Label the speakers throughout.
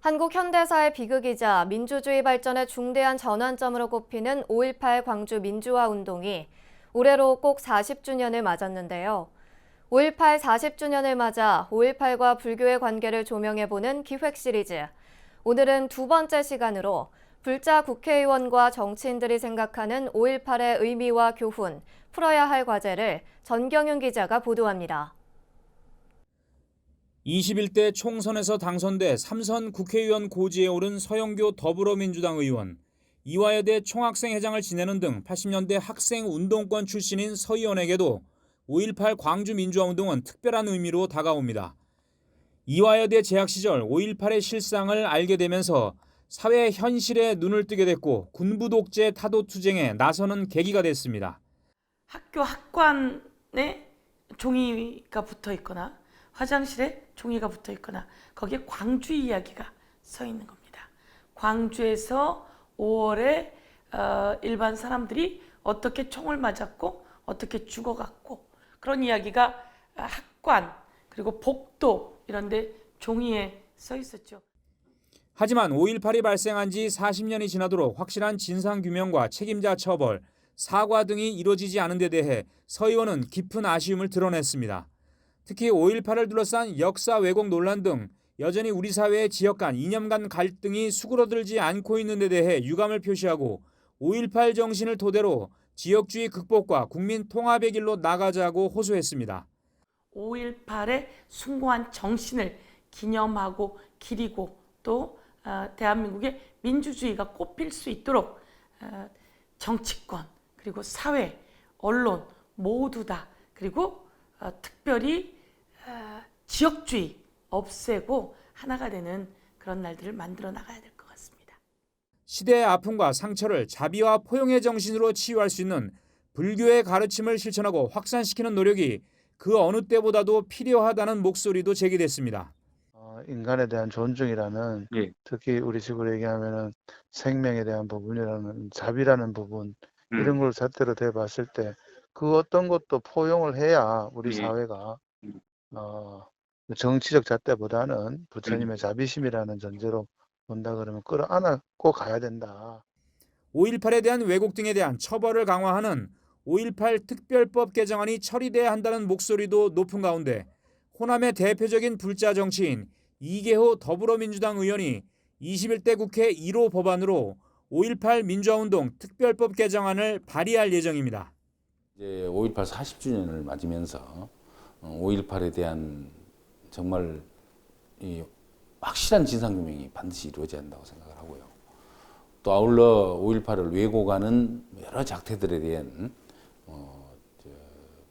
Speaker 1: 한국 현대사의 비극이자 민주주의 발전의 중대한 전환점으로 꼽히는 5.18 광주 민주화 운동이 올해로 꼭 40주년을 맞았는데요. 5.18 40주년을 맞아 5.18과 불교의 관계를 조명해보는 기획 시리즈. 오늘은 두 번째 시간으로 불자 국회의원과 정치인들이 생각하는 5.18의 의미와 교훈, 풀어야 할 과제를 전경윤 기자가 보도합니다.
Speaker 2: 21대 총선에서 당선돼 3선 국회의원 고지에 오른 서영교 더불어민주당 의원, 이화여대 총학생회장을 지내는 등 80년대 학생 운동권 출신인 서 의원에게도 5.18 광주 민주화운동은 특별한 의미로 다가옵니다. 이화여대 재학 시절 5.18의 실상을 알게 되면서 사회 현실에 눈을 뜨게 됐고 군부 독재 타도 투쟁에 나서는 계기가 됐습니다.
Speaker 3: 학교 학관에 종이가 붙어 있거나 화장실에 종이가 붙어 있거나 거기에 광주 이야기가 써 있는 겁니다. 광주에서 5월에 일반 사람들이 어떻게 총을 맞았고 어떻게 죽어갔고 그런 이야기가 학관 그리고 복도 이런 데 종이에 써 있었죠.
Speaker 2: 하지만 5.18이 발생한 지 40년이 지나도록 확실한 진상규명과 책임자 처벌, 사과 등이 이루어지지 않은 데 대해 서 의원은 깊은 아쉬움을 드러냈습니다. 특히 5.18을 둘러싼 역사 왜곡 논란 등 여전히 우리 사회의 지역 간 이념 간 갈등이 수그러들지 않고 있는 데 대해 유감을 표시하고 5.18 정신을 토대로 지역주의 극복과 국민 통합의 길로 나가자고 호소했습니다.
Speaker 3: 5.18의 숭고한 정신을 기념하고 기리고 또 대한민국의 민주주의가 꽃필 수 있도록 정치권 그리고 사회, 언론 모두 다 그리고 특별히 지역주의 없애고 하나가 되는 그런 날들을 만들어 나가야 될 것 같습니다.
Speaker 2: 시대의 아픔과 상처를 자비와 포용의 정신으로 치유할 수 있는 불교의 가르침을 실천하고 확산시키는 노력이 그 어느 때보다도 필요하다는 목소리도 제기됐습니다.
Speaker 4: 인간에 대한 존중이라는 특히 우리 식으로 얘기하면은 생명에 대한 부분이라는 자비라는 부분 이런 걸 잣대로 대봤을 때 그 어떤 것도 포용을 해야 우리 사회가 정치적 잣대보다는 부처님의 자비심이라는 전제로 본다 그러면 끌어안고 가야 된다.
Speaker 2: 5.18에 대한 왜곡 등에 대한 처벌을 강화하는 5.18 특별법 개정안이 처리돼야 한다는 목소리도 높은 가운데 호남의 대표적인 불자 정치인 이계호 더불어민주당 의원이 21대 국회 1호 법안으로 5.18 민주화운동 특별법 개정안을 발의할 예정입니다.
Speaker 5: 이제 5.18 40주년을 맞으면서 5.18에 대한 정말 이 확실한 진상규명이 반드시 이루어져야 한다고 생각을 하고요. 또 아울러 5.18을 왜곡하는 여러 작태들에 대한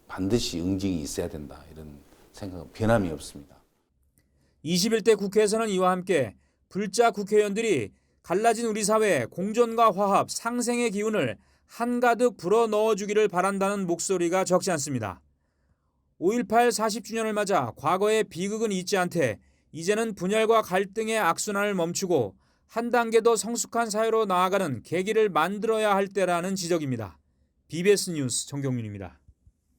Speaker 5: 반드시 응징이 있어야 된다 이런 생각은 변함이 없습니다.
Speaker 2: 21대 국회에서는 이와 함께 불자 국회의원들이 갈라진 우리 사회에 공존과 화합, 상생의 기운을 한가득 불어넣어주기를 바란다는 목소리가 적지 않습니다. 5.18 40주년을 맞아 과거의 비극은 잊지 않되 이제는 분열과 갈등의 악순환을 멈추고 한 단계 더 성숙한 사회로 나아가는 계기를 만들어야 할 때라는 지적입니다. BBS 뉴스 정경윤입니다.